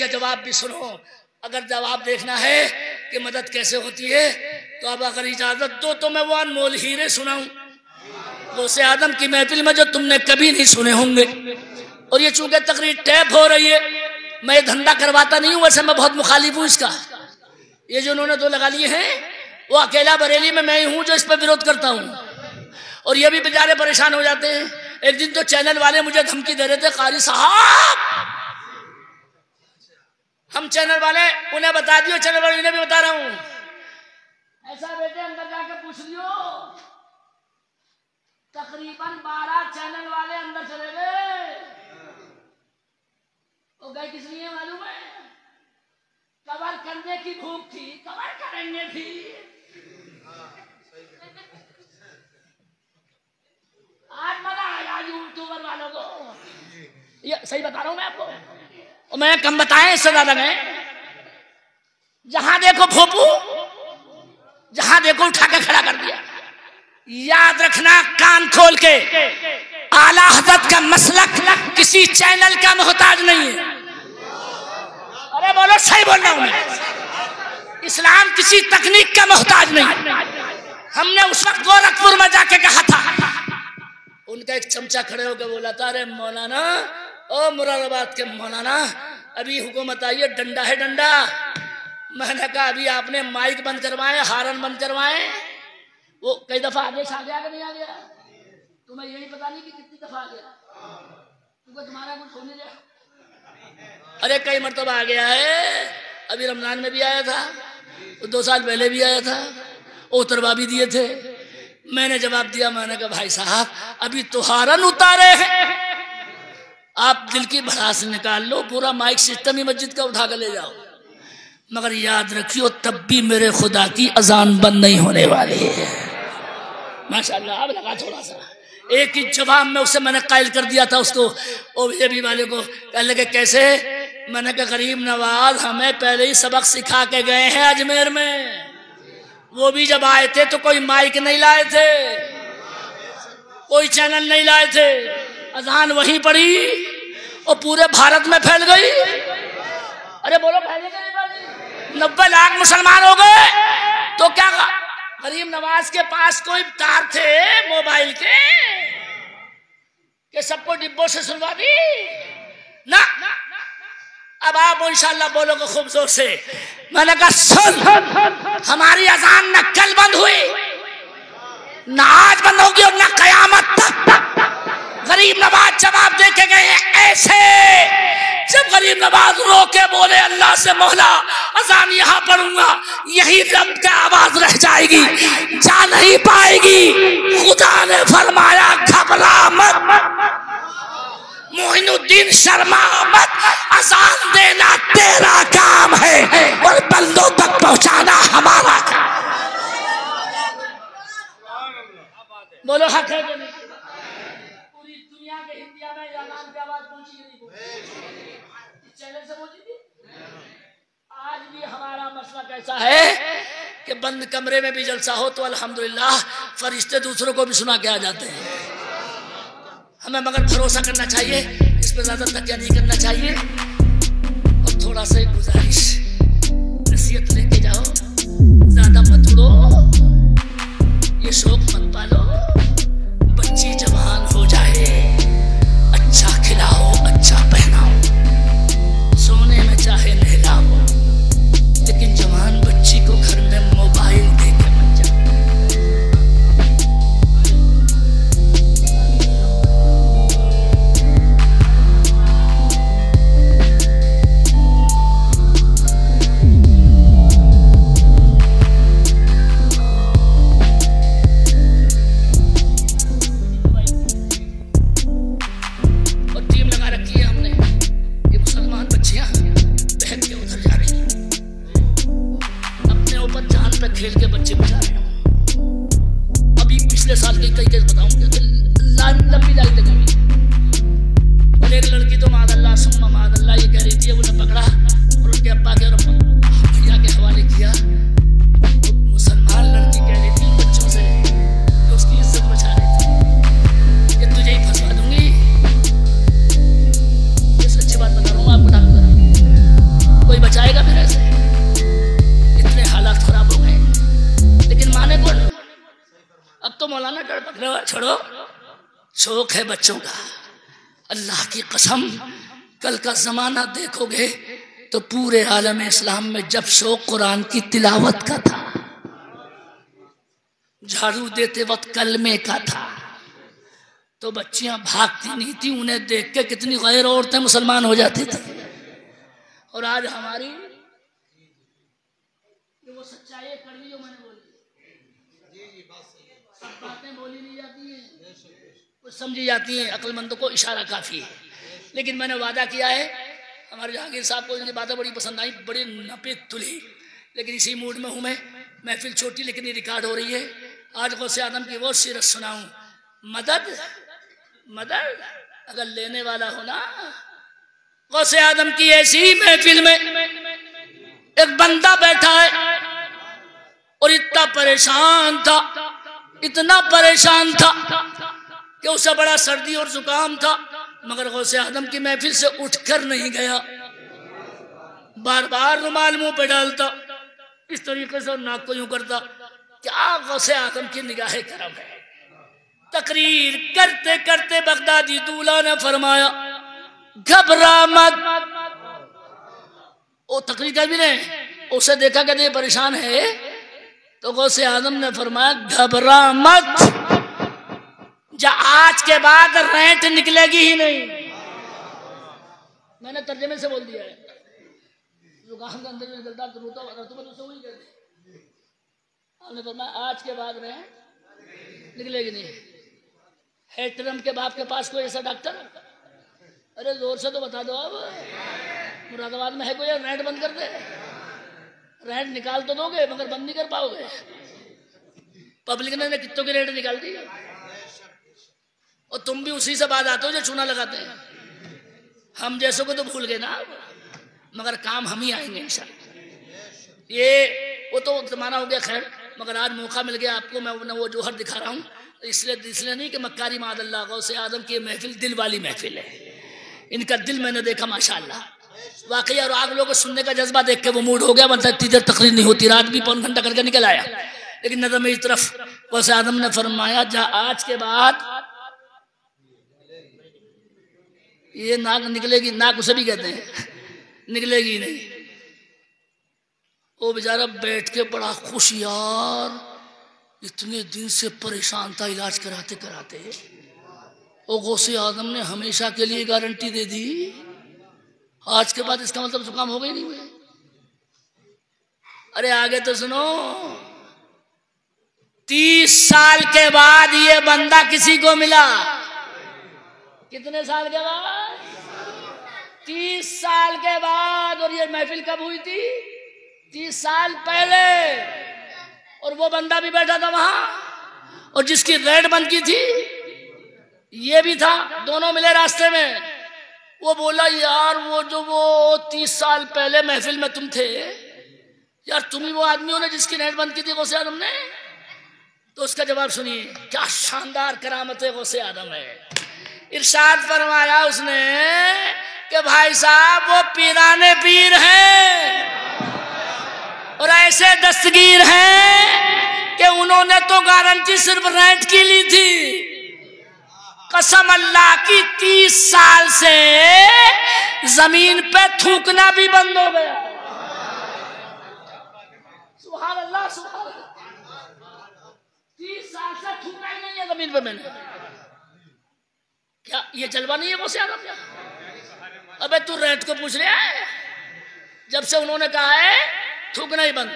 इसका जवाब भी सुनो। अगर जवाब देखना है कि मदद कैसे होती है तो अब अगर इजाजत दो तो मैं वो अनमोल हीरे सुनाऊं गौसे आदम की महफिल में जो तुमने कभी नहीं सुने होंगे। और ये चूंकि तकरीर टैप हो रही है, मैं धंधा करवाता नहीं हूं, वैसे मैं बहुत मुखालिफ हूं इसका। ये जो उन्होंने दो लगा लिए हैं वो अकेला बरेली में मैं ही हूं जो इस पर विरोध करता हूं। और ये भी बेचारे परेशान हो जाते हैं। एक दिन तो चैनल वाले मुझे धमकी दे रहे थे, कारी साहब हम चैनल वाले उन्हें बता दियो, चैनल वाले उन्हें भी बता रहा हूं, ऐसा बेटे अंदर जाके पूछ लियो। तकरीबन 12 चैनल वाले अंदर चले गए। वो गए किस लिए मालूम है? कवर करने की भूख थी, कवर करेंगे भी। आज मजा आया यूट्यूबर वालों को, ये सही बता रहा हूं मैं आपको। और मैं कम बताएं इससे ज्यादा गए। जहां देखो भोपू, जहां देखो उठा के खड़ा कर दिया। याद रखना कान खोल के, आला हज़रत का मसलक किसी चैनल का मोहताज नहीं है। अरे बोलो, सही बोल रहा हूं मैं। इस्लाम किसी तकनीक का मोहताज नहीं। हमने उस वक्त गोरखपुर में जाके कहा था, उनका एक चमचा खड़े होकर बोला था, अरे मौलाना, ओ मुरादाबाद के मौलाना, अभी हुकूमत आई है, डंडा है डंडा। मैंने कहा अभी आपने माइक बंद करवाए, हारन बंद करवाए। वो कई दफा आगे आ गया कि नहीं आ गया? तुम्हें यही पता नहीं कि कितनी दफा आ गया, क्योंकि तुम्हारा कुछ होने दिया। अरे कई मरतबा आ गया है। अभी रमजान में भी आया था, 2 साल पहले भी आया था, उतरवा भी दिए थे। मैंने जवाब दिया, मैंने कहा भाई साहब अभी तो हारन उतारे हैं, आप दिल की भड़ास निकाल लो, पूरा माइक सिस्टम ही मस्जिद का उठा कर ले जाओ, मगर याद रखियो तब भी मेरे खुदा की अजान बंद नहीं होने वाली है। माशाल्लाह। अब लगा थोड़ा सा, एक ही जवाब में उसे मैंने कायल कर दिया था उसको, ओ बीजेपी वाले को। कहने लगे कैसे? मैंने कहा गरीब नवाज हमें पहले ही सबक सिखा के गए हैं अजमेर में। वो भी जब आए थे तो कोई माइक नहीं लाए थे, कोई चैनल नहीं लाए थे, अजान वहीं पड़ी और पूरे भारत में फैल गई। अरे बोलो फैल गई, 90 लाख मुसलमान हो गए। तो क्या गरीब नवाज के पास कोई तार थे मोबाइल के कि सबको डिब्बों से सुनवा दी ना? अब आप इंशाल्लाह बोलोगे खूब जोर से। मैंने कहा सुन, हमारी अजान न कल बंद हुई, न आज बंद होगी और न कयामत तक। गरीब नवाज जवाब दे के गए ऐसे। जब गरीब नवाज रो के बोले अल्लाह से मौला अजान यहाँ पढ़ूंगा, यही रब का आवाज रह जाएगी, जा नहीं पाएगी। खुदा ने फरमाया घबरा मत, मोइनुद्दीन शर्मा मत, अजान देना तेरा काम है और बंदों तक पहुंचाना हमारा काम। बोलो हक है कि नहीं? पूरी दुनिया के इंडिया में अजान की आवाज पहुंची नहीं, चैनल से पहुंची थी। आज भी हमारा मसला कैसा है कि बंद कमरे में भी जलसा हो तो अल्हम्दुलिल्लाह फरिश्ते दूसरों को भी सुना के आ जाते हैं। हमें मगर भरोसा करना चाहिए, इस पर ज्यादा तकिया नहीं करना चाहिए। और थोड़ा सा गुजारिश, नसीहत लेके जाओ, ज्यादा मत उड़ो, ये शौक मत पालो। बच्ची जवान हो जाए, अच्छा खिलाओ, अच्छा पहनाओ, सोने में चाहे नहलाओ, लेकिन जवान बच्ची को घर में मोबाइल दे के मत जाओ। खेल के बच्चे बचा रहे हैं। अभी पिछले साल के कई केस बताऊंगा, लंबी लाइन लगी। और एक लड़की तो मादल्ला सुम्मा मादल्ला ये कह रही थी, उन्हें पकड़ा और उनके अब्बा के और भैया के हवाले किया। तो मुसलमान लड़की कह रही थी बच्चों से कि उसकी इज्जत बचा रही थी कि तुझे ही फंसवा दूंगी। ये सच्ची बात बता रहा हूँ आपको, रख लो, छोड़ो, शौक है बच्चों का। अल्लाह की कसम कल का जमाना देखोगे तो पूरे आलम इस्लाम में जब शौक कुरान की तिलावत का था, झाड़ू देते वक्त कलमे का था, तो बच्चियां भागती नहीं थी, उन्हें देख के कितनी गैर औरतें मुसलमान हो जाती थी। और आज हमारी वो सच्चाई कड़वी जो मैंने बोली, सब बातें बोली नहीं जाती हैं, कुछ समझी जाती हैं, अक्लमंदों को इशारा काफी है। लेकिन मैंने वादा किया है, हमारे जहांगीर साहब को इनकी बातें बड़ी पसंद आई, बड़ी नपे तुली, लेकिन इसी मूड में हूं मैं। महफिल छोटी लेकिन ये रिकॉर्ड हो रही है। आज गौसे आदम की वो सीरत सुनाऊं, मदद मदद अगर लेने वाला हो ना। गौसे आदम की ऐसी महफिल में एक बंदा बैठा है और इतना परेशान था, इतना परेशान था कि उसे बड़ा सर्दी और जुकाम था, मगर गौसे आदम की महफिल से उठकर नहीं गया, बार बार रुमाल मुंह पे डालता, इस तरीके से नाक को यूं करता। क्या गौसे आदम की निगाह करम है। तकरीर करते करते बगदादी दूल्हा ने फरमाया, घबरा मत। वो तकरीर कर भी रहे, उसे देखा कहते परेशान है, तो गौसे आदम ने फरमाया घबरा मत, जा आज के बाद रेंट निकलेगी ही नहीं। मैंने तर्जमे से बोल दिया है, जो गांव के अंदर निकलता तो रोता तो वही कहते। आपने फरमाया आज के बाद रेंट निकलेगी नहीं। है ट्रम्प के बाप के पास कोई ऐसा डॉक्टर? अरे जोर से तो बता दो। अब मुरादाबाद में है कोई? रेंट बंद कर दे। रेंट निकाल तो दोगे मगर बंद नहीं कर पाओगे। पब्लिक ने कितनों की रेंट निकाल दी, और तुम भी उसी से बात आते हो जो चूना लगाते हैं। हम जैसों को तो भूल गए ना, मगर काम हम ही आएंगे इंशाल्लाह। ये वो तो जमाना हो गया खैर, मगर आज मौका मिल गया आपको, मैं वो जोहर दिखा रहा हूँ। इसलिए नहीं कि मक्कारी मादल्ला, गौसे आदम की महफिल दिल वाली महफिल है। इनका दिल मैंने देखा माशाअल्लाह वाकई, और आप लोगों को सुनने का जज्बा देख के वो मूड हो गया, मतलब इतनी देर तकरीर नहीं होती, रात भी पौन घंटा करके निकल आया। लेकिन नजर मेरी तरफ गौसे आदम ने फरमाया, जा आज के बाद ये नाक निकलेगी, नाक उसे भी कहते हैं, निकलेगी नहीं। वो बेचारा बैठ के बड़ा खुश, यार इतने दिन से परेशान था इलाज कराते कराते, वो गौसे आदम ने हमेशा के लिए गारंटी दे दी, आज के बाद इसका मतलब जुकाम हो गई नहीं हुए। अरे आगे तो सुनो, 30 साल के बाद ये बंदा किसी को मिला। कितने साल के बाद? 30 साल के बाद। और ये महफिल कब हुई थी? 30 साल पहले। और वो बंदा भी बैठा था वहां, और जिसकी रेड बंद की थी ये भी था, दोनों मिले रास्ते में। वो बोला, यार वो 30 साल पहले महफिल में तुम थे यार, तुम ही वो आदमी हो ना जिसकी रेड बंद की थी गौसे आदम ने? तो उसका जवाब सुनिए, क्या शानदार करामत है गौसे आदम है। इरशाद फरमाया उसने कि भाई साहब वो पीराने पीर हैं, और ऐसे दस्तगीर हैं कि उन्होंने तो गारंटी सिर्फ रेंट की ली थी। कसम अल्लाह की, 30 साल से जमीन पे थूकना भी बंद हो गया। सुभान अल्लाह, सुभान अल्लाह। 30 साल से थूका ही नहीं है जमीन पे मैंने। क्या ये जलवा नहीं है गौसे आदम क्या? अबे तू रेंट को पूछ रहा है? जब से उन्होंने कहा है थूकना ही बंद।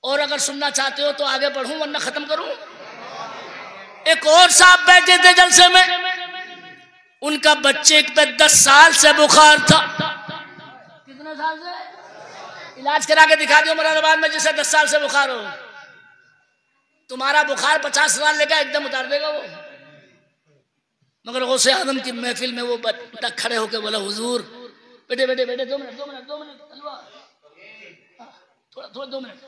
और अगर सुनना चाहते हो तो आगे बढ़ूं वरना खत्म करूं। एक और साहब बैठे थे जलसे में, उनका बच्चे पे 10 साल से बुखार था। कितने साल से? इलाज करा के दिखा दियो मुरादाबाद में जिसे 10 साल से बुखार हो। तुम्हारा बुखार 50 साल लेकर एकदम उतार देगा वो। मगर गौसे आदम की महफिल में वो बच्चा खड़े होकर बोला, हुजूर बेटे बेटे बेटे 2 मिनट थोड़ा 2 मिनट।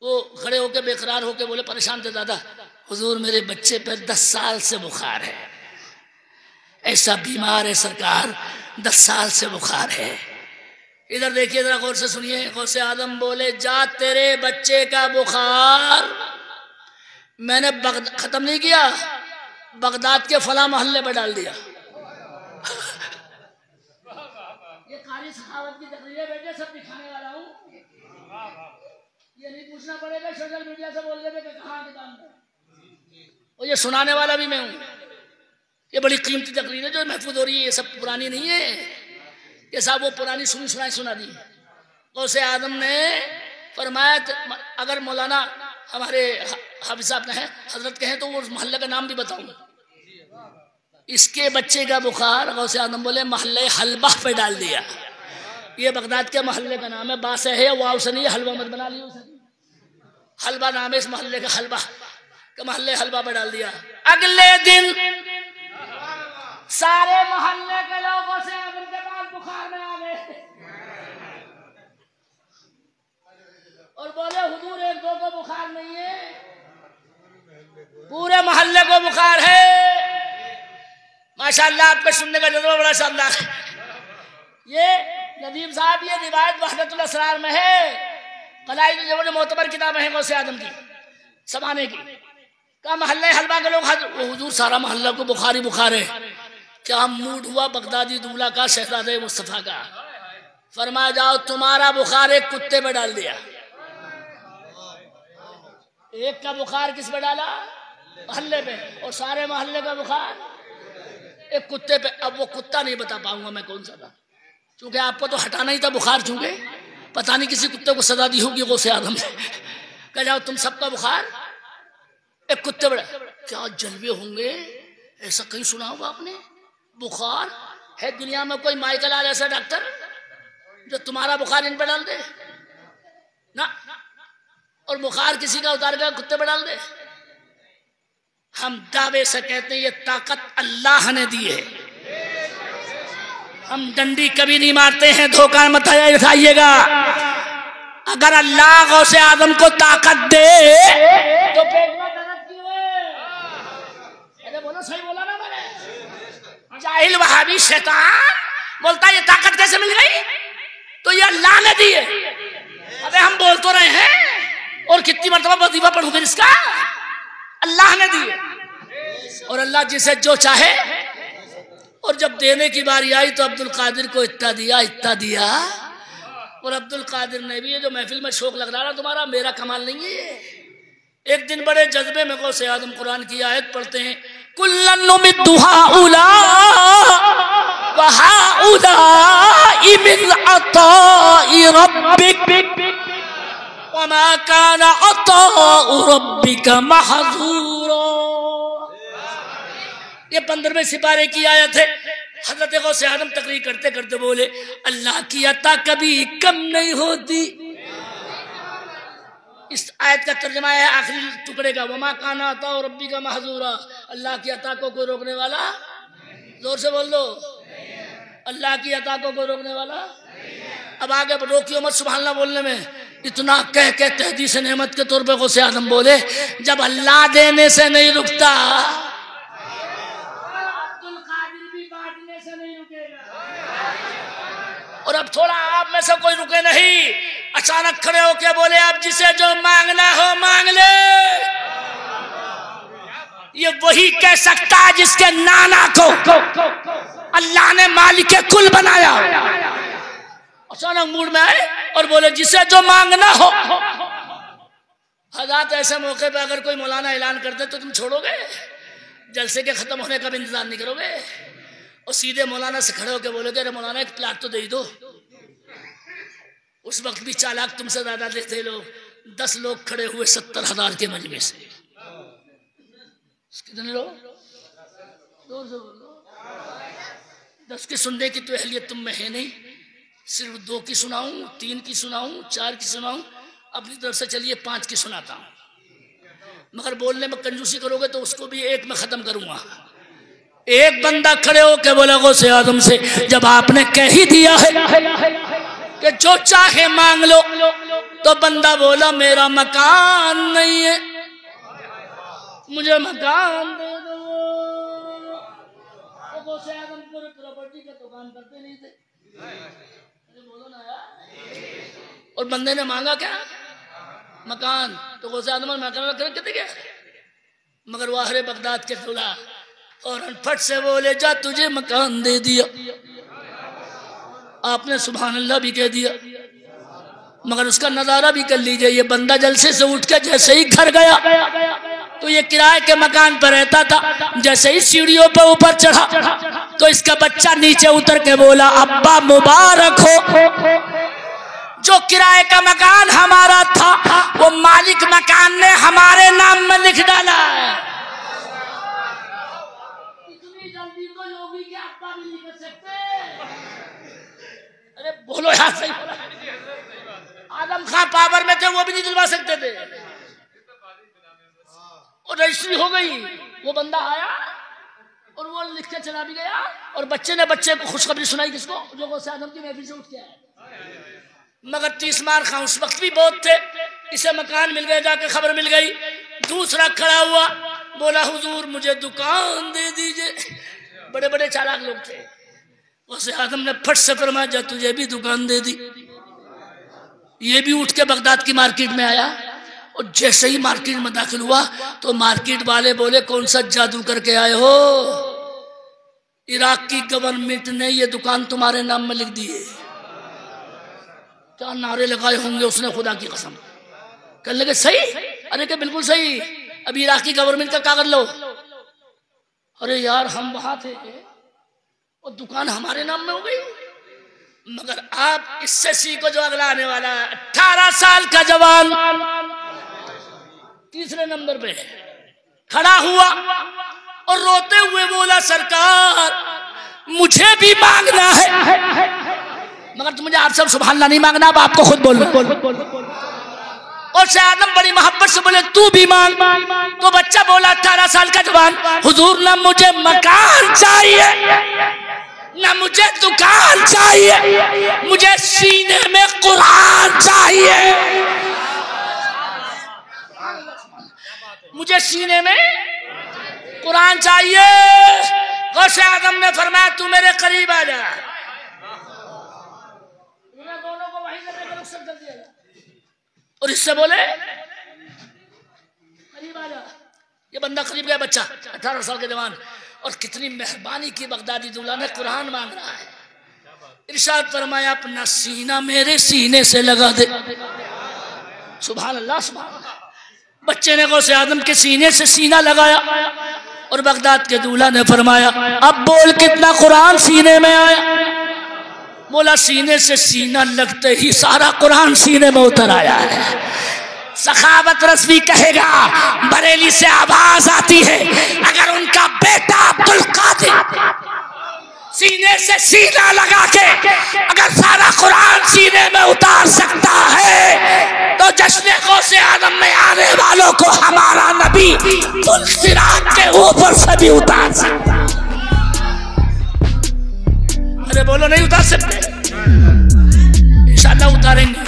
वो खड़े होकर बेकरार होकर बोले, परेशान थे दादा, हुजूर मेरे बच्चे पे 10 साल से बुखार है, ऐसा बीमार है सरकार, 10 साल से बुखार है। इधर देखिए जरा गौर से सुनिए। गौसे आदम बोले, जा तेरे बच्चे का बुखार मैंने खत्म नहीं किया, बगदाद के फला मोहल्ले पर डाल दिया। ये कारी सखावत की तकरीरें बेटे सब दिखाने वाला हूँ। ये नहीं पूछना पड़ेगा सोशल मीडिया से बोल देते कहाँ के काम है, और ये सुनाने वाला भी मैं हूँ। ये बड़ी कीमती तकरीर है जो महफूज हो रही है, ये सब पुरानी नहीं है। ये सब वो पुरानी सुना दी। गौसे आदम ने फरमाया अगर मौलाना हमारे हाफिज साहब कहें, हजरत कहें, तो वो मोहल्ले का नाम भी बताऊं। इसके बच्चे का बुखार गौसे आदम बोले मोहल्ले हलवा पे डाल दिया। ये बगदाद के मोहल्ले का नाम है, बासे है वाव से नहीं, हलवा मत बना लियो, हलवा नाम है इस मोहल्ले का, हलवा के मोहल्ले हलवा पे डाल दिया। अगले दिन सारे मोहल्ले के लोगों से उनके पास बुखार में आ गए और बोले हुजूर एक दो को बुखार नहीं है, पूरे मोहल्ले को बुखार है। माशाअल्लाह आपके सुनने का जज्बा बड़ा शानदार है। ये नदीम साहब ये रिवायत वहदतुल असरार में है, कलाइद जो मोतबर किताब है गौसे आदम की समाने की। का मोहल्ले हलवा के लोग हुजूर सारा मोहल्ला को बुखारी बुखार है। क्या मूड हुआ बगदादी दूल्हा का, शहजादे मुस्तफा का। फरमाया जाओ तुम्हारा बुखार एक कुत्ते पे डाल दिया। एक का बुखार किस पे डाला? मोहल्ले पे, और सारे मोहल्ले का बुखार एक कुत्ते पे। अब वो कुत्ता नहीं बता पाऊंगा मैं कौन सा था, क्योंकि आपको तो हटाना ही था बुखार, चूंकि पता नहीं किसी कुत्ते को सजा दी होगी गौसे आदम ने। कह जाओ तुम सबका बुखार एक कुत्ते पे। क्या जलवे होंगे, ऐसा कहीं सुना होगा आपने? बुखार है दुनिया में कोई माइकल आल ऐसा डॉक्टर जो तुम्हारा बुखार इन पे डाल दे ना, और बुखार किसी का उतार कर कुत्ते पे डाल दे? हम दावे से कहते हैं ये ताकत अल्लाह ने दी है। हम डंडी कभी नहीं मारते हैं, धोखा मत उठाइएगा। अगर अल्लाह गौसे आदम को ताकत दे तो पेट में दर्द क्यों है? अरे बोलो, सही बोला ना मैंने? जाहिल वहाबी शैतान बोलता ये ताकत कैसे मिल गई? तो ये अल्लाह ने दी है। अबे हम बोल तो रहे हैं, और कितनी मर्तबा वजीफा पढ़ूं फिर इसका? अल्लाह ने दी है, और अल्लाह जिसे जो चाहे। और जब देने की बारी आई तो अब्दुल कादिर को इतना दिया। और अब्दुल कादिर ने भी, ये जो महफिल में शौक लग रहा है तुम्हारा, मेरा कमाल नहीं है ये। एक दिन बड़े जज्बे में गौसे आदम कुरान की आयत पढ़ते हैं, कुल्लन नुमिद्दु हाउला व हाउलाइ मिन अताइ रब्बिक व मा काना अताउ रब्बिका महज़ूरा। ये 15वें सिपारे की आयत है। हजरत गौसे आदम तकरीर करते करते बोले अल्लाह की अता कभी कम नहीं होती। इस आयत का तर्जुमा है आखिरी टुकड़े का, वमा काना अता और रब्बी का महजूरा। अल्लाह की अता को कोई रोकने वाला, जोर से बोल दो, अल्लाह की अता को कोई रोकने वाला। अब आगे रोकियो मत सुभान अल्लाह बोलने में। इतना कह के तहदीस नेमत के तौर पे गौसे आदम बोले जब अल्लाह देने से नहीं रुकता, अब्दुल कादिर भी बांटने से नहीं रुकेगा। और अब थोड़ा आप में से कोई रुके नहीं, अचानक खड़े होके बोले अब जिसे जो मांगना हो मांग ले। ये वही कह सकता है जिसके नाना को अल्लाह ने मालिक कुल बनाया। अचानक मूड में आए और बोले जिसे जो मांगना हो। हज़रात ऐसे मौके पे अगर कोई मौलाना ऐलान कर दे तो तुम छोड़ोगे? जलसे के खत्म होने का भी इंतजार नहीं करोगे? और सीधे मौलाना से खड़े होकर बोलोगे अरे मौलाना एक प्लाट तो दे दो। उस वक्त भी चालाक तुमसे ज्यादा देते लोग। 10 लोग खड़े हुए 70,000 के मजमे से। कितने लोग? 10 की सुनने की तो अहलियत तुम में है नहीं। सिर्फ 2 की सुनाऊं, 3 की सुनाऊं, 4 की सुनाऊं, अपनी तरफ से चलिए 5 की सुनाता हूं। मगर बोलने में कंजूसी करोगे तो उसको भी एक में खत्म करूंगा। एक बंदा खड़े होके बोला गौसे आदम से जब आपने कह ही दिया है कि जो चाहे मांग लो, तो बंदा बोला मेरा मकान नहीं है, मुझे मकान दे दो। तो गौसे आदम पूरी प्रॉपर्टी का दुकान करते नहीं थे, बोलो ना यार। और बंदे ने मांगा क्या? मकान। तो गौसे आदम मकान कहते क्या? मगर वाहरे बगदाद के दूल्हा और फट से बोले जा तुझे मकान दे दिया। आपने सुभान अल्लाह भी कह दिया, मगर उसका नजारा भी कर लीजिए। ये बंदा जलसे से उठ के जैसे ही घर गया तो ये किराए के मकान पर रहता था। जैसे ही सीढ़ियों पर ऊपर चढ़ा तो इसका बच्चा नीचे उतर के बोला अब्बा मुबारक हो, जो किराए का मकान हमारा था वो मालिक मकान ने हमारे नाम में लिख डाला है। इतनी जल्दी तो योगी के अब्बा भी नहीं कर सकते। अरे बोलो यार, सही बोला। आदम खां पावर में थे, वो भी नहीं दिलवा सकते थे। और रजिस्ट्री हो गई, वो बंदा आया और वो लिख के चला भी गया। और बच्चे ने बच्चे को खुशखबरी सुनाई, किसको? जो गौसे आदम की महफिल से उठ के आया। मगर 30 मार खां उस वक्त भी बहुत थे। इसे मकान मिल गया, जाके खबर मिल गई। दूसरा खड़ा हुआ, बोला हुजूर मुझे दुकान दे दीजिए। बड़े बड़े चालाक लोग थे। गौसे आदम ने फट से फरमाया जा तुझे भी दुकान दे दी। ये भी उठ के बगदाद की मार्केट में आया और जैसे ही मार्केट में दाखिल हुआ तो मार्केट वाले बोले कौन सा जादू करके आए हो? इराक की गवर्नमेंट ने ये दुकान तुम्हारे नाम में लिख दी है। क्या नारे लगाए होंगे उसने, खुदा की कसम। कहने लगे सही? अरे क्या बिल्कुल सही, अभी इराक की गवर्नमेंट का कागज लो। अरे यार हम वहां थे और दुकान हमारे नाम में हो गई। मगर आप इससे सीखो जो अगला आने वाला है। 18 साल का जवान तीसरे नंबर पे खड़ा हुआ और रोते हुए बोला सरकार मुझे भी मांगना है। मगर तुम मुझे आप सब सुभान अल्लाह नहीं मांगना, अब आपको खुद बोलना। और से आदम बड़ी मोहब्बत से बोले तू भी मांग। तो बच्चा बोला 18 साल का जवान, हुजूर ना मुझे मकान चाहिए ना मुझे दुकान चाहिए, मुझे सीने में कुरान चाहिए। मुझे सीने में कुरान चाहिए। गौसे आदम ने फरमाया तू मेरे करीब आ जा। दोनों को वहीं से रुखसत कर दिया और इससे बोले करीब आ जा। ये बंदा करीब गया, बच्चा 18 साल के जवान। और कितनी मेहरबानी की बगदादी दूल्हा ने, कुरान मांग रहा है। इरशाद फरमाया अपना सीना मेरे सीने से लगा दे। सुभान अल्लाह, सुभान अल्लाह। बच्चे ने गौसे आदम के सीने से सीना लगाया और बगदाद के दूल्हा ने फरमाया अब बोल कितना कुरान सीने में आया? बोला सीने से सीना लगते ही सारा कुरान सीने में उतर आया है। सखावत रस्वी कहेगा बरेली से आवाज आती है अगर उनका बेटा अब्दुल कादिर सीने से सीना लगा के अगर सारा कुरान सीने में उतार सकता है तो जश्न गौसे आदम में आने वालों को हमारा नबी पुल सिरात के ऊपर से भी उतार सकता। अरे बोलो नहीं उतार सकते? इंशाल्लाह उतारेंगे।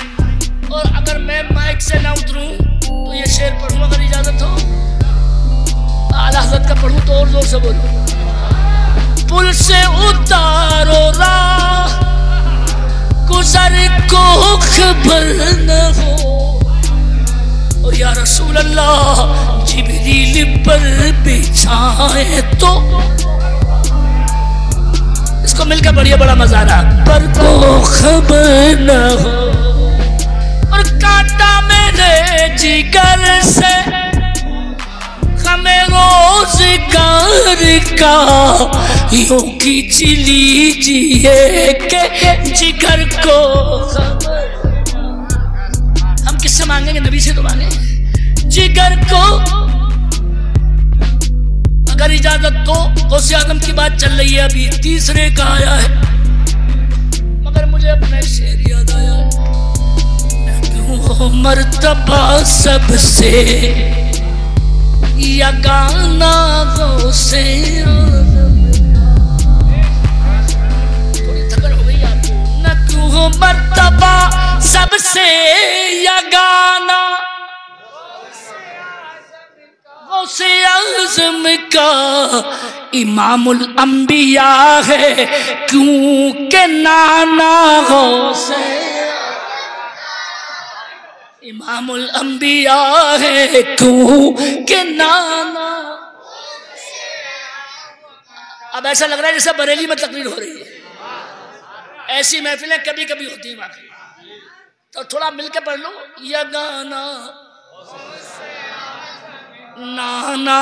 और अगर मैं माइक से ना उतरूं तो ये शेर पढ़ूं अगर इजाजत हो। आला हज़रत का पढ़ूं तो और जोर से बोलो। पुल से उतारो राह गुजर को खबर न हो और या रसूल अल्लाह जिब्रील पर बिछाए तो इसको मिलकर बढ़िया बड़ा मजा आ रहा। पर को खबर न हो और कांटा मेरे जिगर से हमें रोजगार का यूं खींच लीजिए के जिगर को। हम किससे मांगेंगे? नबी से तो मांगे। जिगर को अगर इजाजत तो गौसे आदम की बात चल रही है, अभी तीसरे का आया है मगर मुझे अपना शेर याद आया है। क्यों मर्तबा सबसे या गाना गौसे थोड़ी थकन हो गई आपको। न क्यों मर्तबा सबसे या गाना गौसे आज़म का इमामुल अंबिया है क्योंकि नाना गौसे। इमामुल अंबिया है क्यों के नाना। अब ऐसा लग रहा है जैसे बरेली में तकरीर हो रही है। ऐसी महफिलें कभी कभी होती हैं वाकई, तो थोड़ा मिलके पढ़ लो। या गाना नाना।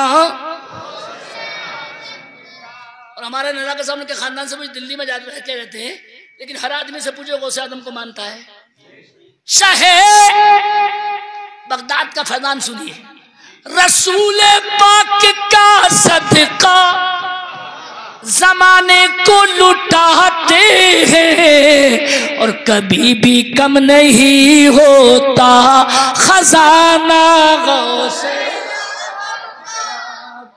और हमारे नज़ा के सामने के खानदान से मुझे दिल्ली में जाते रहते हैं, लेकिन हर आदमी से पूछो गौसे आदम को मानता है। शाहे बगदाद का फैजान सुनिए। रसूल पाक का सदका जमाने को लुटाते हैं और कभी भी कम नहीं होता खजाना गौसे,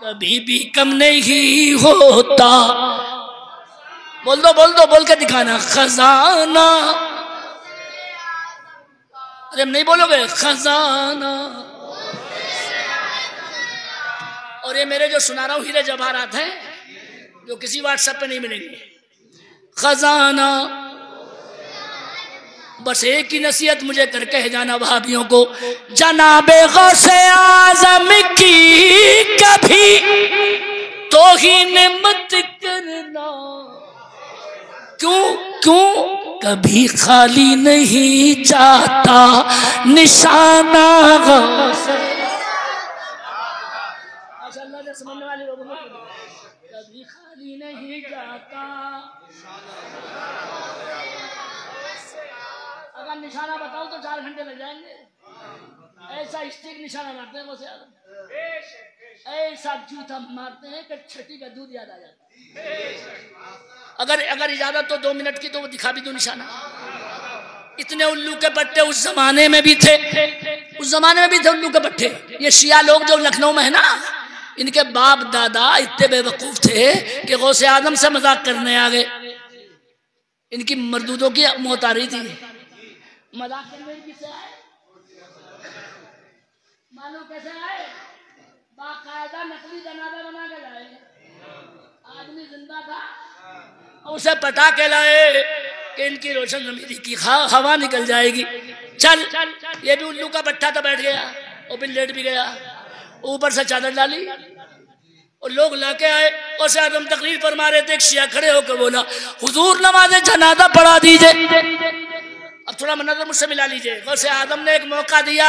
कभी भी कम नहीं होता। बोल दो बोल के दिखाना खजाना। अरे नहीं बोलोगे खजाना। और ये मेरे जो सुना रहा हूं हीरे जवाहरात हैं जो किसी व्हाट्सएप पे नहीं मिलेंगे। खजाना बस एक ही नसीहत मुझे करके है जाना भाभियों को, जनाबे गौसे आज़म की कभी तौहीन मत करना। क्यों कभी खाली नहीं जाता निशाना गौसे। समझने वाले लोगों को कभी खाली नहीं जाता। अगर निशाना बताओ तो 4 घंटे लग जाएंगे। ऐसा स्टिक निशाना मारते हैं गौसे आज़म, ऐसा जूता मारते हैं कि छठी का दूध याद आ जाता है। अगर इजाजत तो 2 मिनट की तो वो दिखा भी दो निशाना। इतने उल्लू के पट्टे उस जमाने में भी थे, उल्लू के पट्टे। ये शिया लोग जो लखनऊ में है ना, इनके बाप दादा इतने बेवकूफ थे कि गौसे आदम से मजाक करने आ गए। इनकी मर्दूदों की मौत आ रही थी। मजाक करने किससे आए मालूम कैसे आए? बाकायदा नकली जनाजा बना के लाए। आदमी जिंदा था, उसे पटा के लाए कि इनकी रोशन जमीरी की हवा निकल जाएगी। चल ये भी उल्लू का पट्टा था, बैठ गया और फिर लेट भी गया। ऊपर से चादर डाली और लोग लाके आए। और से आदम तकरीर फरमा रहे थे, एक शिया खड़े होकर बोला, हुजूर नमाज़े जनाजा पढ़ा दीजिए। अब थोड़ा नजर मुझसे मिला लीजिए। गौसे आदम ने एक मौका दिया,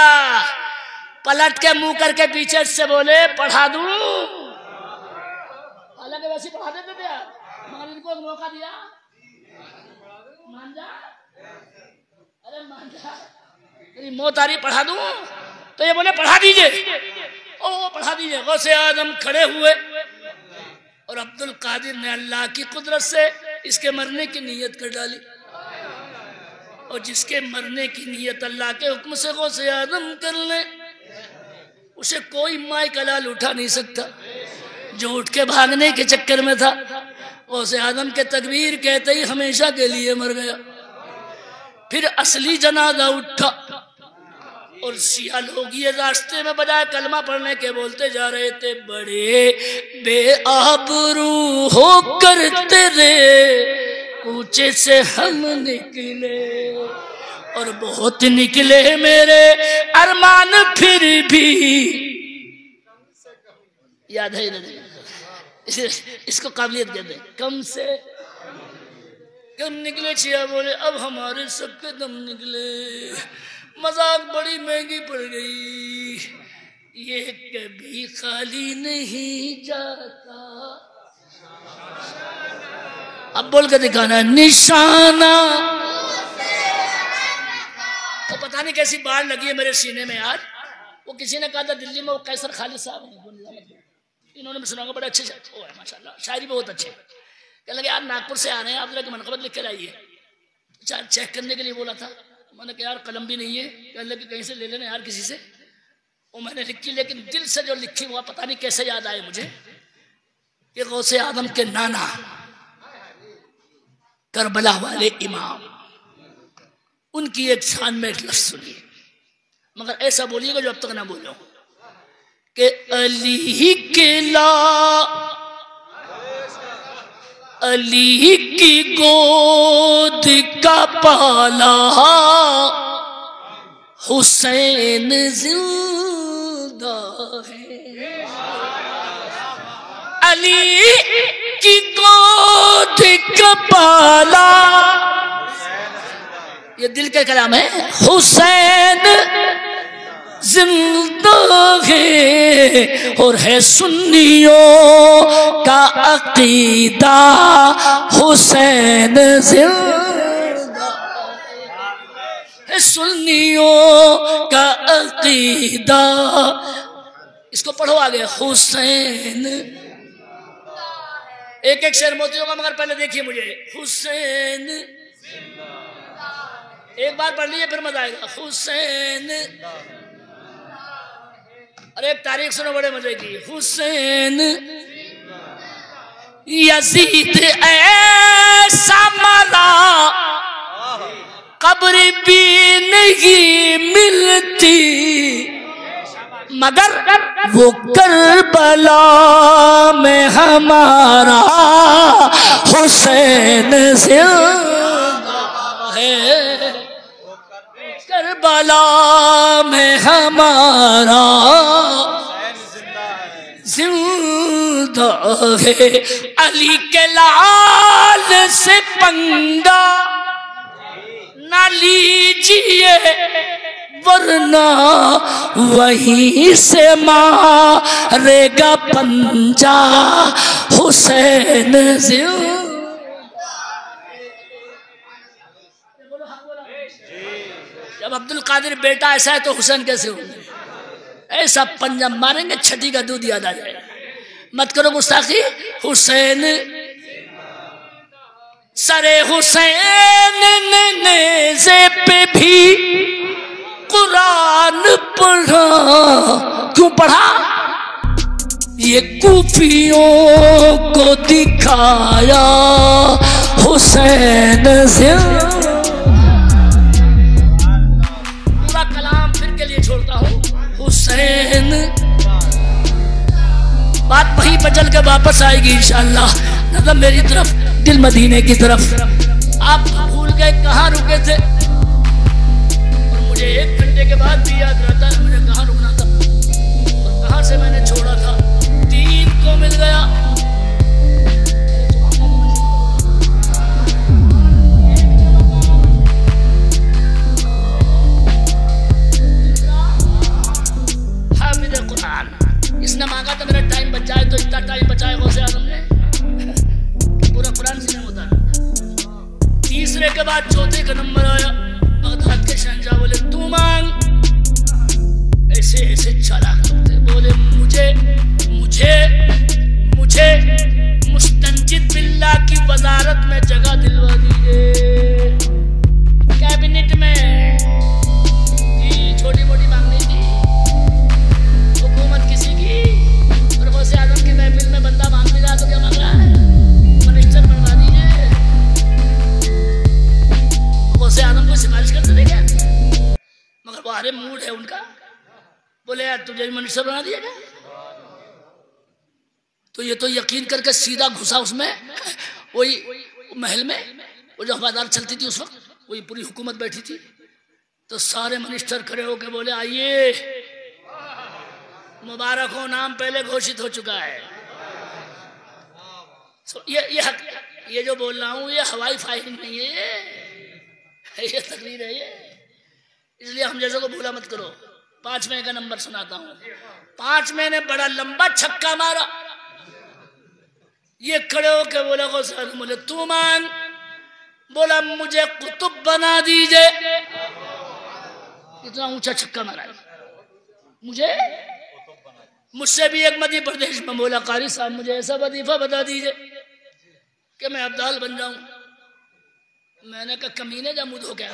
पलट के मुंह करके पीछे से बोले, पढ़ा दूं। हालांकि वैसे पढ़ा देते थे यार, मगर इनको एक मौका दिया, मान जा, अरे मान जा, तेरी मौत आ रही, पढ़ा दूं। तो ये बोले पढ़ा दीजिए। ओ पढ़ा दीजिए। गौसे आदम खड़े हुए और अब्दुल कादिर ने अल्लाह की कुदरत से इसके मरने की नीयत कर डाली। और जिसके मरने की नीयत अल्लाह के हुक्म से गौसे आदम कर ले, उसे कोई माई कलाल उठा नहीं सकता। जो उठ के भागने के चक्कर में था, गौसे आदम के तकबीर कहते ही हमेशा के लिए मर गया। फिर असली जनाजा उठा और शिया लोग ये रास्ते में बजाय कलमा पढ़ने के बोलते जा रहे थे, बड़े बेआबरू होकर तेरे कूचे से हम निकले और बहुत निकले मेरे अरमान, फिर भी याद है नहीं। इसको काबिलियत कहते हैं, कम से कम निकले। शिया बोले अब हमारे सबके दम निकले, मजाक बड़ी महंगी पड़ गई, ये कभी खाली नहीं जाता। अब बोल के दिखाना निशाना। तो पता नहीं कैसी बाढ़ लगी है मेरे सीने में यार। वो किसी ने कहा था दिल्ली में वो कैसर खालिद साहब हैं, इन्होंने भी सुना, बड़े अच्छे वो है माशाल्लाह, शायरी बहुत अच्छे। कहने लगे यार नागपुर से आ रहे हैं, आप लोग मनकबत लिख कर आइए। चेक करने के लिए बोला था, मैंने कहा यार कलम भी नहीं है। कहने लगे कहीं से ले लेना यार किसी से। वो मैंने लिखी, लेकिन दिल से जो लिखी हुआ पता नहीं कैसे याद आए मुझे कि गौसे आदम के नाना करबला वाले इमाम, उनकी एक शान में एक लफ्ज सुनिए, मगर ऐसा बोलिएगा जो अब तक ना बोलो कि अली के ला अली की गोद का पाला हुसैन जिंदा है, अली की गोद का पाला, ये दिल के कलाम है। हुसैन जिंदा है और है सुन्नियों का अकीदा, हुसैन जिंदा है, सुन्नियों का अकीदा। इसको पढ़ो आगे, हुसैन। एक एक शेर मोतियों का, मगर पहले देखिए मुझे। हुसैन, एक बार पढ़ लीजिए फिर मजा आएगा। हुसैन, और एक तारीख सुनो बड़े मजे की। हुसैन यजीद ऐसा मरा कब्र भी नहीं मिलती, मगर वो करबला में हमारा हुसैन जिंदा है, करबला में हमारा जिंदा है। अली के लाल से पंगा न लीजिए वरना वहीं से मारेगा पंजा, हुसैन जिंदा। जब अब्दुल कादिर बेटा ऐसा है तो हुसैन कैसे होंगे? ऐसा पंजा मारेंगे छठी का दूध याद आ जाएगा। मत करो गुस्ताखी। हुसैन, सरे हुसैन ने नेज़े पे भी कुरान पढ़ा। क्यों पढ़ा? ये कूफियों को दिखाया हुसैन जिंदा। पूरा कलाम फिर के लिए छोड़ता हूँ। हुसैन, बात वहीं पर चल के वापस आएगी इंशाअल्लाह। नजर मेरी तरफ, दिल मदीने की तरफ। आप भूल गए कहाँ रुके थे, और मुझे 1 घंटे के बाद भी याद रहता है मुझे कहाँ रुकना था और कहाँ से मैंने छोड़ा था। 3 को मिल गया। हाफिज़ कुरान, इसने मांगा था मेरा टाइम बच जाए, तो इतना टाइम बचाए गौसे आज़म ने, पूरा कुरान से नहीं होता। तीसरे के बाद चौथे का नंबर आया। बगदाद के शहंशाह बोले तू मांग। ऐसे ऐसे चालाक लोग थे। बोले मुझे मुझे मुझे मुस्तंजिद बिल्लाह की वजारत में जगह दिलवा दीजिए, कैबिनेट में। छोटी मोटी मांगनी थी, हुकूमत किसी की, और गौसे आज़म की महफिल में बंदा मांग भी रहा तो क्या मांग रहा है? मिनिस्टर बनवा दीजिए। गौसे आज़म को सिफारिश करते थे क्या? मगर वो अरे मूड है उनका। बोले यार तुझे मिनिस्टर बना दिया क्या? तो ये तो यकीन करके सीधा घुसा उसमें, वही महल में, वो जो हवादार चलती थी उस वक्त, वही पूरी हुकूमत बैठी थी। तो सारे मिनिस्टर खड़े होकर बोले आइए, मुबारक हो, नाम पहले घोषित हो चुका है। ये जो बोल रहा हूँ ये हवाई फायरिंग नहीं है, ये तकरीर है ये। इसलिए हम जैसे को भूला मत करो। 5वें का नंबर सुनाता हूँ। 5वें ने बड़ा लंबा छक्का मारा। ये खड़े होके बोला बोले तू मांग। बोला मुझे कुतुब बना दीजिए। इतना ऊंचा छक्का मारा मुझे। मुझसे भी एक मध्य प्रदेश में बोला कारी साहब मुझे ऐसा वजीफा बता दीजिए कि मैं अब्दाल बन जाऊं। मैंने कहा कमीने जा मुँह धो क्या,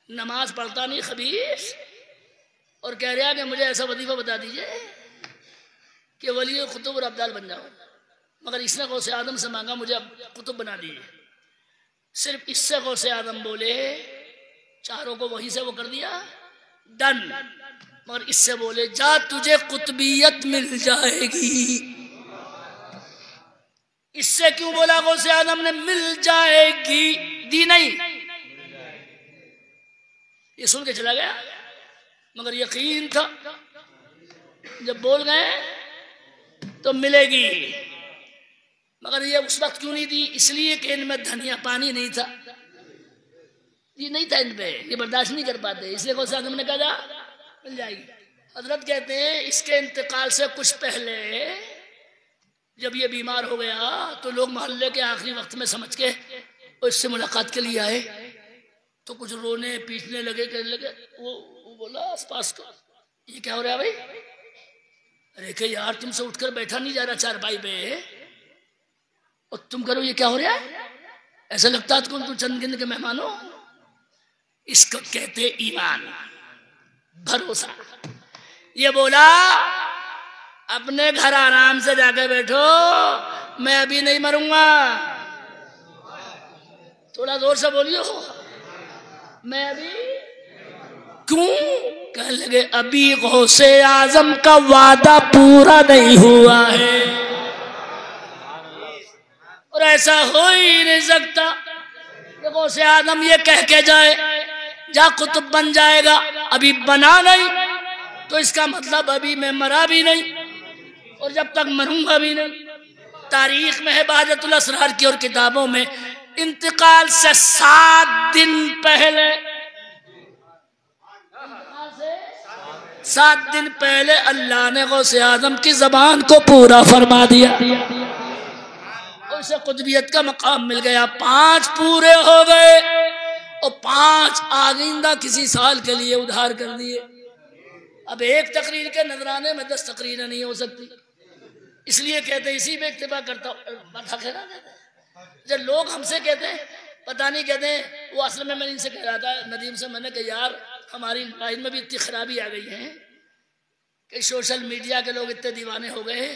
नमाज पढ़ता नहीं खबीस, और कह रहा कि मुझे ऐसा वजीफा बता दीजिए कि वली कुतुब और अब्दाल बन जाऊं। मगर इसने गौसे आदम से मांगा मुझे कुतुब बना दीजिए। सिर्फ इससे गौसे आदम बोले, चारों को वहीं से वो कर दिया डन। मगर इससे बोले जा तुझे कुतुबियत मिल जाएगी। इससे क्यों बोला गौसे आदम ने? मिल जाएगी दी नहीं, ये सुन के चला गया, मगर यकीन था जब बोल गए तो मिलेगी। मगर ये उस वक्त क्यों नहीं दी? इसलिए कि इनमें धनिया पानी नहीं था, ये नहीं था इन पे, ये बर्दाश्त नहीं कर पाते, इसलिए गौसे आजम ने कहा मिल जाएगी। हजरत कहते हैं इसके इंतकाल से कुछ पहले जब ये बीमार हो गया तो लोग मोहल्ले के आखिरी वक्त में समझ के इससे मुलाकात के लिए आए, तो कुछ रोने पीटने लगे, कहने लगे, वो बोला आस पास का, ये क्या हो रहा है भाई? अरे के यार तुमसे उठकर बैठा नहीं जा रहा चारपाई पे, और तुम करो ये क्या हो रहा है? ऐसा लगता है तुम चंद गिन के मेहमान हो। इसको कहते ईमान, भरोसा। ये बोला अपने घर आराम से जाके बैठो, मैं अभी नहीं मरूंगा। थोड़ा जोर से बोलियो, मैं अभी क्यों? कहने लगे अभी गौसे आजम का वादा पूरा नहीं हुआ है, और ऐसा हो ही नहीं सकता कि गौसे आजम ये कह के जाए जा कुतुब बन जाएगा, अभी बना नहीं, तो इसका मतलब अभी मैं मरा भी नहीं, और जब तक मरूंगा भी नहीं। तारीख में है बहाजतुल असरार की और किताबों में, इंतकाल से 7 दिन पहले, 7 दिन पहले अल्लाह ने गौसे आजम की जबान को पूरा फरमा दिया, उसे कुतुबियत का मकाम मिल गया। 5 पूरे हो गए और 5 आइंदा किसी साल के लिए उधार कर दिए। अब एक तकरीर के नजराने में 10 तकरीरें नहीं हो सकती, इसलिए कहते हैं इसी में इत्तेफाक करता हूँ। जब लोग हमसे कहते हैं पता नहीं, कहते हैं वो असल में मैं इनसे कह रहा था नदीम से, मैंने कहा यार हमारी लाइन में भी इतनी खराबी आ गई है कि सोशल मीडिया के लोग इतने दीवाने हो गए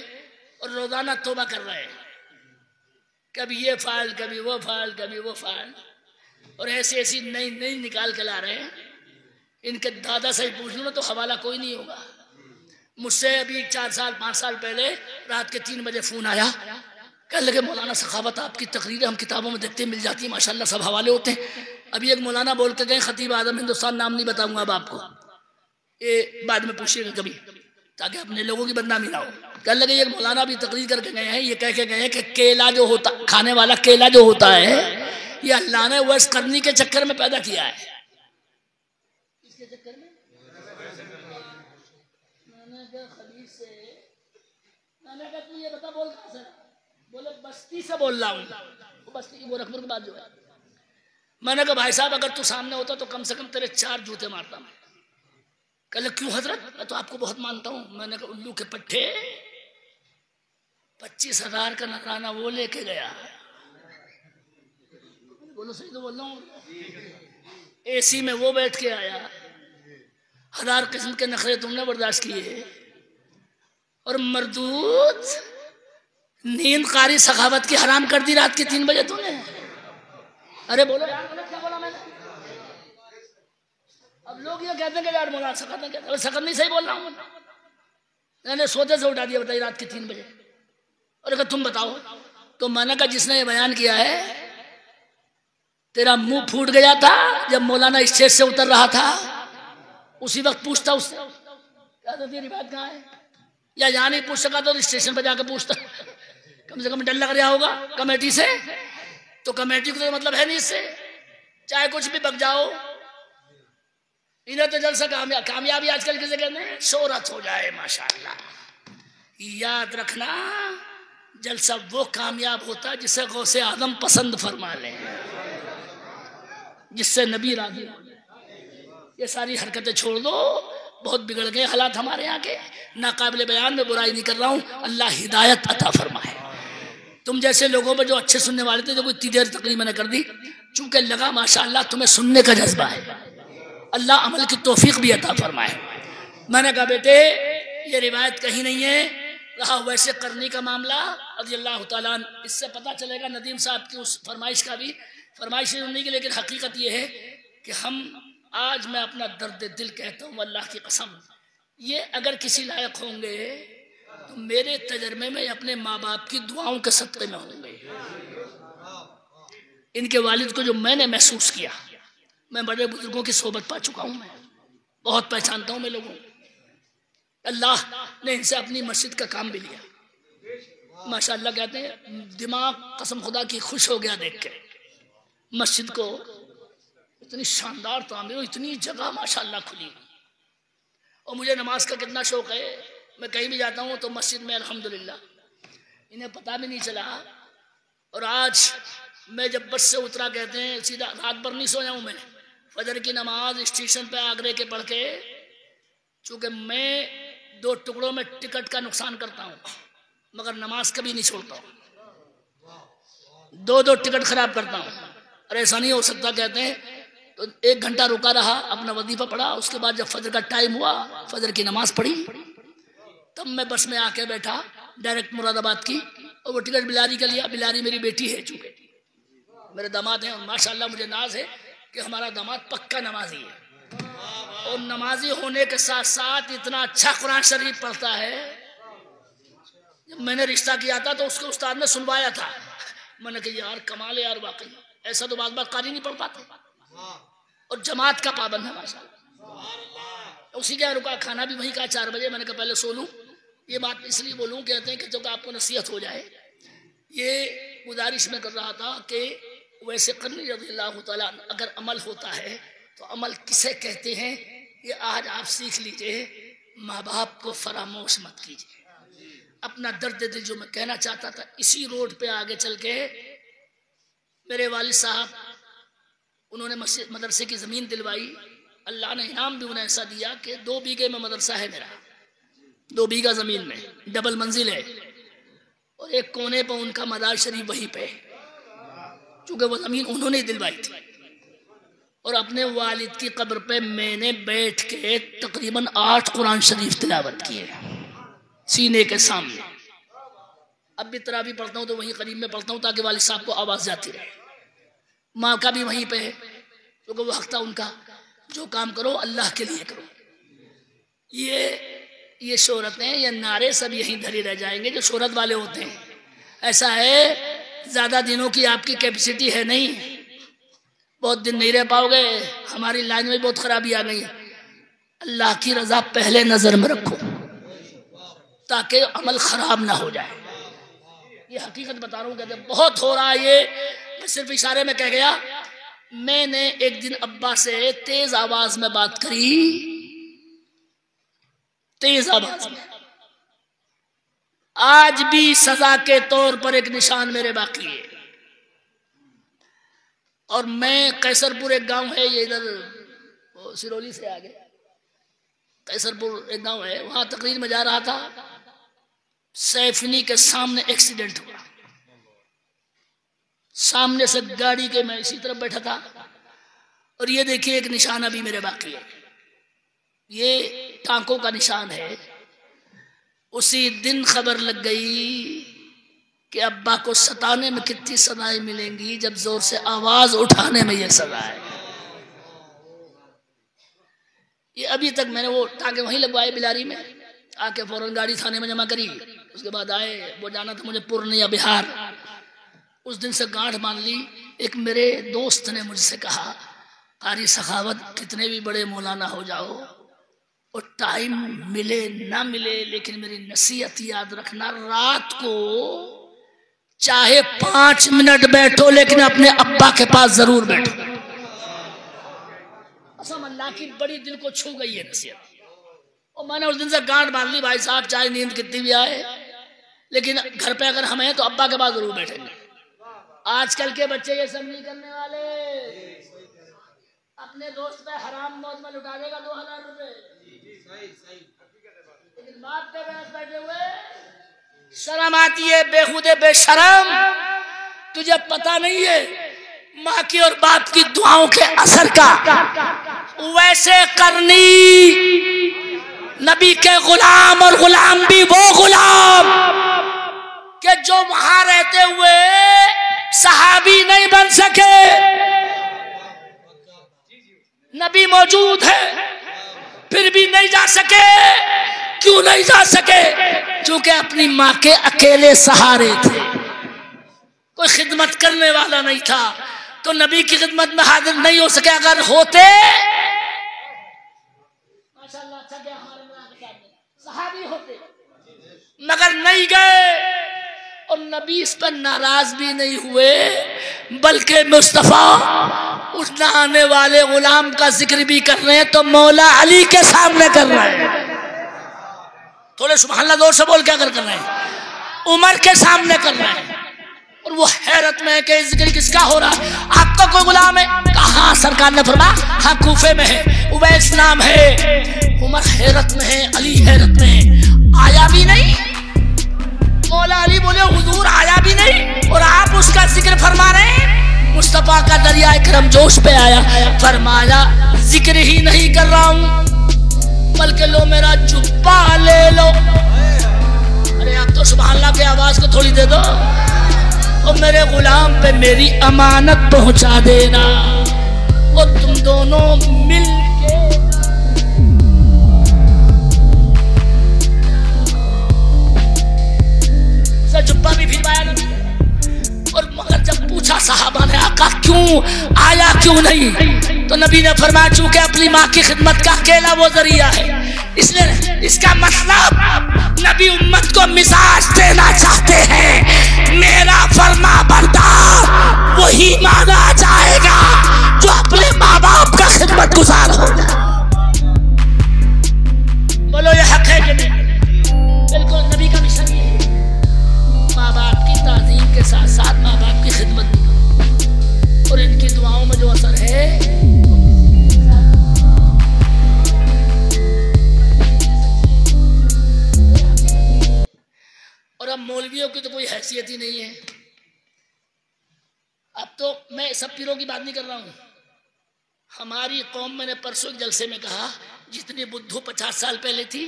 और रोजाना तौबा कर रहे हैं, कभी ये फाइल कभी वो फाइल कभी वो फाइल, और ऐसी ऐसी नई नई निकाल के ला रहे हैं। इनके दादा से पूछ लो ना तो हवाला कोई नहीं होगा। मुझसे अभी 4 साल 5 साल पहले रात के 3 बजे फोन आया, कह लगे मौलाना सखावत आपकी तकरीरें हम किताबों में देखते मिल जाती है, माशाल्लाह सब हवाले होते हैं। अभी एक मौलाना बोल के गए खतीब आजम हिंदुस्तान, नाम नहीं बताऊंगा अब आपको, ये बाद में पूछिएगा कभी ताकि अपने लोगों की बदनामी ना हो। कह लगे एक मौलाना भी तकरीर करके गए हैं, ये कह के गए हैं कि केला जो होता, खाने वाला केला जो होता है, ये अल्लाह ने वश करने के चक्कर में पैदा किया है। इसके चक्कर में मैंने कहा खबीस से, मैंने कहा तू ये बता बोल कहां से? बोले बस्ती से बोल रहा हूँ, वो बस्ती वो रखपुर के बाद जो है। मैंने कहा भाई साहब अगर तू सामने होता तो कम से कम तेरे 4 जूते मारता मैं। कहले क्यों हजरत, मैं तो आपको बहुत मानता हूँ। मैंने कहा उल्लू के पट्टे 25,000 का नजराना वो लेके गया। बोलो सही तो बोल रहा हूँ। एसी में वो बैठ के आया, 1000 किस्म के नखरे तुमने बर्दाश्त किए, और मरदूद नींद कारी सखावत की हराम कर दी रात के 3 बजे तूने। अरे बोलो यार, क्या बोला मैंने? अब लोग ये कहते हैं कि यार मौलाना सखत नहीं कहते, सखत नहीं सही बोल रहा हूँ। मैंने सोते से उठा दिया, बताइए रात के 3 बजे। और अगर तुम बताओ तो मैंने कहा जिसने ये बयान किया है, तेरा मुंह फूट गया था जब मौलाना स्टेज से उतर रहा था, उसी वक्त पूछता उससे क्या तो तेरी बात कहाँ है, या यहाँ नहीं पूछ सका तो स्टेशन पर जाकर पूछता, कम से कम डर लग रहा होगा कमेटी से। तो कमेटी को तो मतलब है नहीं इससे, चाहे कुछ भी बक जाओ, इन्हें तो जलसा कामयाबी आजकल किसे कहते हैं, शोहरत हो जाए माशाल्लाह। याद रखना जलसा वो कामयाब होता है जिसे गौसे आदम पसंद फरमा ले, जिससे नबी राजी हो जाए। ये सारी हरकतें छोड़ दो, बहुत बिगड़ गए हालात हमारे यहाँ के, नाकाबिले बयान में बुराई नहीं कर रहा हूँ, अल्लाह हिदायत अता फरमाए। तुम जैसे लोगों पर जो अच्छे सुनने वाले थे, जो कोई इतनी देर तकरीर मैंने कर दी, चूंकि लगा माशाअल्लाह तुम्हें सुनने का जज्बा है, अल्लाह अमल की तौफीक भी अता फरमाए। मैंने कहा बेटे ये रिवायत कहीं नहीं है, रहा वैसे करने का मामला रज़ी अल्लाह तआला अन्हु, इससे पता चलेगा नदीम साहब की उस फरमाइश का भी, फरमाइश नहीं की, लेकिन हकीकत ये है कि हम आज मैं अपना दर्द दिल कहता हूँ अल्लाह की कसम, ये अगर किसी लायक होंगे तो मेरे तजर्बे में अपने माँ बाप की दुआओं के सदक़े में होंगे। इनके वालिद को जो मैंने महसूस किया, मैं बड़े बुजुर्गों की सोबत पा चुका हूं, मैं बहुत पहचानता हूं मैं लोगों को। अल्लाह ने इनसे अपनी मस्जिद का काम भी लिया। माशाअल्लाह कहते हैं दिमाग कसम खुदा की खुश हो गया देख के मस्जिद को, इतनी शानदार तामीर, इतनी जगह माशाअल्लाह खुली। और मुझे नमाज का कितना शौक है, मैं कहीं भी जाता हूँ तो मस्जिद में अल्हम्दुलिल्लाह इन्हें पता भी नहीं चला। और आज मैं जब बस से उतरा, कहते हैं सीधा रात भर नहीं सोया हूँ मैं, फजर की नमाज स्टेशन पे आगरे के पढ़ के, चूँकि मैं 2 टुकड़ों में टिकट का नुकसान करता हूँ मगर नमाज कभी नहीं छोड़ता हूँ, 2 टिकट खराब करता हूँ। और ऐसा नहीं हो सकता, कहते हैं तो 1 घंटा रुका रहा, अपना वजीफा पढ़ा, उसके बाद जब फजर का टाइम हुआ फजर की नमाज पढ़ी, तब मैं बस में आके बैठा डायरेक्ट मुरादाबाद की। और वो टिकट बिलारी का लिया, बिलारी मेरी बेटी है, चूँकि मेरे दामाद हैं, और माशाल्लाह मुझे नाज है कि हमारा दामाद पक्का नमाजी है और नमाजी होने के साथ साथ इतना अच्छा कुरान शरीफ पढ़ता है। जब मैंने रिश्ता किया था तो उसके उस्ताद ने सुनवाया था, मैंने कहा यार कमाल है यार, वाकई ऐसा तो बात कारी नहीं पढ़ पाते। और जमात का पाबंद है माशाल्लाह। उसी के रुका, खाना भी वहीं का 4 बजे। मैंने कहा पहले सो लूं, ये बात इसलिए बोलूं, कहते हैं कि जब आपको नसीहत हो जाए। ये गुजारिश में कर रहा था कि वैसे करनी रज़ियल्लाहु ताला अगर अमल होता है तो अमल किसे कहते हैं, ये आज आप सीख लीजिए। माँ बाप को फरामोश मत कीजिए। अपना दर्द दिल जो मैं कहना चाहता था, इसी रोड पे आगे चल के मेरे वालिद साहब, उन्होंने मदरसे की ज़मीन दिलवाई। अल्लाह ने इनाम भी उन्हें ऐसा दिया कि 2 बीघे में मदरसा है मेरा, 2 बीघा ज़मीन में, डबल मंजिल है, और एक कोने पर उनका मदार शरीफ वहीं पे, चूँकि वो ज़मीन उन्होंने दिलवाई थी। और अपने वालिद की कब्र पे मैंने बैठ के तकरीबन 8 कुरान शरीफ तिलावत किए सीने के सामने। अब भी तरावी पढ़ता हूँ तो वहीं करीब में पढ़ता हूँ ताकि वालिद साहब को आवाज़ जाती रहे। माँ का भी वहीं पे है, क्योंकि वो हक था उनका, जो काम करो अल्लाह के लिए करो। ये शोहरतें, ये नारे सब यहीं धरे रह जाएंगे जो शोहरत वाले होते हैं। ऐसा है ज़्यादा दिनों की आपकी कैपेसिटी है नहीं, बहुत दिन नहीं रह पाओगे। हमारी लाइन में बहुत खराबी आ गई है। अल्लाह की रज़ा पहले नज़र में रखो ताकि अमल खराब ना हो जाए। ये हकीकत बता रहा हूँ, कहते बहुत हो रहा है ये, मैं सिर्फ इशारे में कह गया। मैंने एक दिन अब्बा से तेज आवाज में बात करी, तेज आवाज में। आज भी सजा के तौर पर एक निशान मेरे बाकी है। और मैं कैसरपुर, एक गांव है ये इधर सिरोली से आगे, कैसरपुर एक गांव है, वहां तकरीर में जा रहा था। सैफनी के सामने एक्सीडेंट हुआ, सामने से गाड़ी के, मैं इसी तरफ बैठा था। और ये देखिए एक निशान अभी मेरे बाकी है, ये टांकों का निशान है। उसी दिन खबर लग गई कि अब्बा को सताने में कितनी सजाएं मिलेंगी, जब जोर से आवाज उठाने में ये सजा है। ये अभी तक मैंने वो टांके वहीं लगवाए बिलारी में, आके फौरन गाड़ी थाने में जमा करी। उसके बाद आए, वो जाना था मुझे पूर्णिया बिहार। उस दिन से गांठ मान ली। एक मेरे दोस्त ने मुझसे कहा, कारी सखावत, कितने भी बड़े मौलाना हो जाओ और टाइम मिले ना मिले, लेकिन मेरी नसीहत याद रखना, रात को चाहे 5 मिनट बैठो लेकिन अपने अब्बा के पास जरूर बैठो। असम अल्लाह की बड़ी दिल को छू गई है नसीहत। और मैंने उस दिन से गांठ बांध ली, भाई साहब चाहे नींद कितनी भी आए, लेकिन घर पे अगर हम हैं तो अब्बा के पास जरूर बैठेंगे। आजकल के बच्चे ये सब नहीं करने वाले, अपने दोस्त पे हराम मौत में लुटा देगा 2000 रुपए, लेकिन बाप के पास बैठे हुए शर्म आती है। बेखुदे बेशरम, तुझे पता नहीं है माँ की और बाप की दुआओं के असर का। वैसे करनी नबी के गुलाम, और गुलाम भी वो गुलाम कि जो वहां रहते हुए सहाबी नहीं बन सके। नबी मौजूद है फिर भी नहीं जा सके। क्यों नहीं जा सके? क्योंकि अपनी माँ के अकेले सहारे थे, कोई खिदमत करने वाला नहीं था। तो नबी की खिदमत में हाजिर नहीं हो सके। अगर होते माशाअल्लाह अच्छा गया हमारे सहाबी होते, मगर नहीं गए। और नबी इस पर नाराज भी नहीं हुए, बल्कि मुस्तफा उस आने वाले गुलाम का जिक्र भी कर रहे हैं तो मौला अली के सामने कर रहे हैं। थोड़े सुभान अल्लाह जोर से बोल क्या कर रहे हैं? उमर के सामने कर रहे हैं। और वो हैरत में है कि जिक्र किसका हो रहा है? आपका कोई गुलाम है? कहाँ? सरकार ने फरमाया हाँ कूफे में है, उवैस नाम है। उमर हैरत में है, अली हैरत में है। आया भी नहीं। मौला अली बोले हुजूर आया भी नहीं और आप उसका जिक्र फरमा रहे हैं। मुस्तफा का दरिया करम जोश पे आया, फरमाया जिक्र ही नहीं कर रहा हूं, बल्कि लो मेरा जुब्बा ले लो। अरे आप तो सुभान अल्लाह की आवाज को थोड़ी दे दो। और मेरे गुलाम पे मेरी अमानत पहुंचा देना और तुम दोनों मिल के जुब्बा भी भिजवाया नबी ने। और मगर जब पूछा साहबा ने आका क्यों आया क्यों नहीं, तो नबी ने फरमाया चूंकि अपनी माँ की खिदमत का अकेला वो जरिया है, इसलिए इसका मतलब नबी उम्मत को मिजाज देना चाहते हैं मेरा फरमा बरदार वही माना जाएगा जो अपने माँ बाप का खिदमत गुजार हो जाए। बोलो ये हक है कि नहीं? बिल्कुल नबी का मिशन ये है, माँ बाप की ताज़ीम के साथ साथ माँ बाप की खिदमत भी करो। और इनकी दुआओं में जो असर है और अब मौलवियों की तो कोई हैसियत ही नहीं है। अब तो मैं सब पीरों की बात नहीं कर रहा हूँ। हमारी कौम, मैंने परसों जलसे में कहा, जितनी बुद्धू 50 साल पहले थी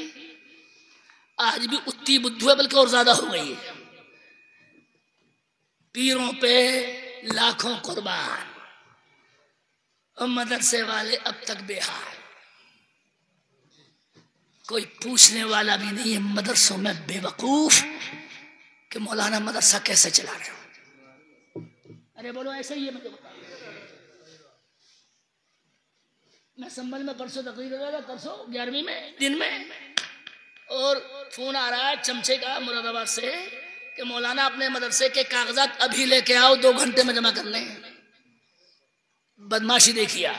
आज भी उतनी बुद्धू है, बल्कि और ज्यादा हो गई है। पीरों पे लाखों कुर्बान और मदरसे वाले अब तक बेहाल। कोई पूछने वाला भी नहीं है मदरसों में बेवकूफ कि मौलाना मदरसा कैसे चला रहे हो। अरे बोलो ऐसे ही है। मुझे बता, मैं संभल में परसों तकरीर कर रहा था, परसों 11वीं में दिन में, और फोन आ रहा है चमचे का मुरादाबाद से कि मौलाना अपने मदरसे के कागजात अभी लेके आओ, 2 घंटे में जमा कर लें। बदमाशी देखिए।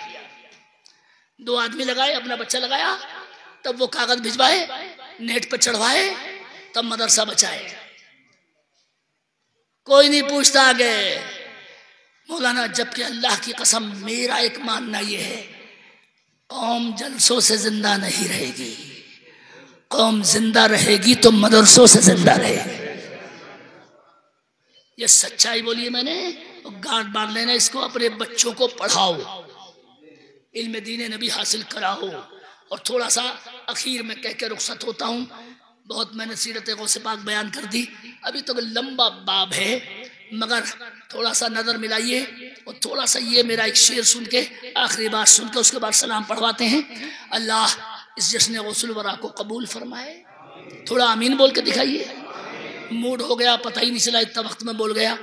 2 आदमी लगाए, अपना बच्चा लगाया, तब वो कागज भिजवाए, नेट पर चढ़वाए, तब मदरसा बचाए। कोई नहीं पूछता आगे। मौलाना जबकि अल्लाह की कसम मेरा एक मानना ये है, कौम जलसों से जिंदा नहीं रहेगी, कौम जिंदा रहेगी तो मदरसों से जिंदा रहेगी। ये सच्चाई बोली है मैंने। गांठ बांध लेना इसको, अपने बच्चों को पढ़ाओ, इल्म दीन नबी हासिल कराओ। और थोड़ा सा अखीर में कह के रुखसत होता हूँ, बहुत मैंने सीरत गौसे पाक बयान कर दी, अभी तो लंबा बाब है, मगर थोड़ा सा नजर मिलाइए और थोड़ा सा ये मेरा एक शेर सुन के, आखिरी बात सुन के उसके बाद सलाम पढ़वाते हैं। अल्लाह इस जश्न गौसुल वरा को कबूल फरमाए। थोड़ा आमीन बोल के दिखाइए। मूड हो गया, पता ही नहीं चला, इतना वक्त में बोल गया।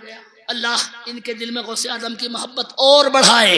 अल्लाह इनके दिल में गौसे आदम की मोहब्बत और बढ़ाए।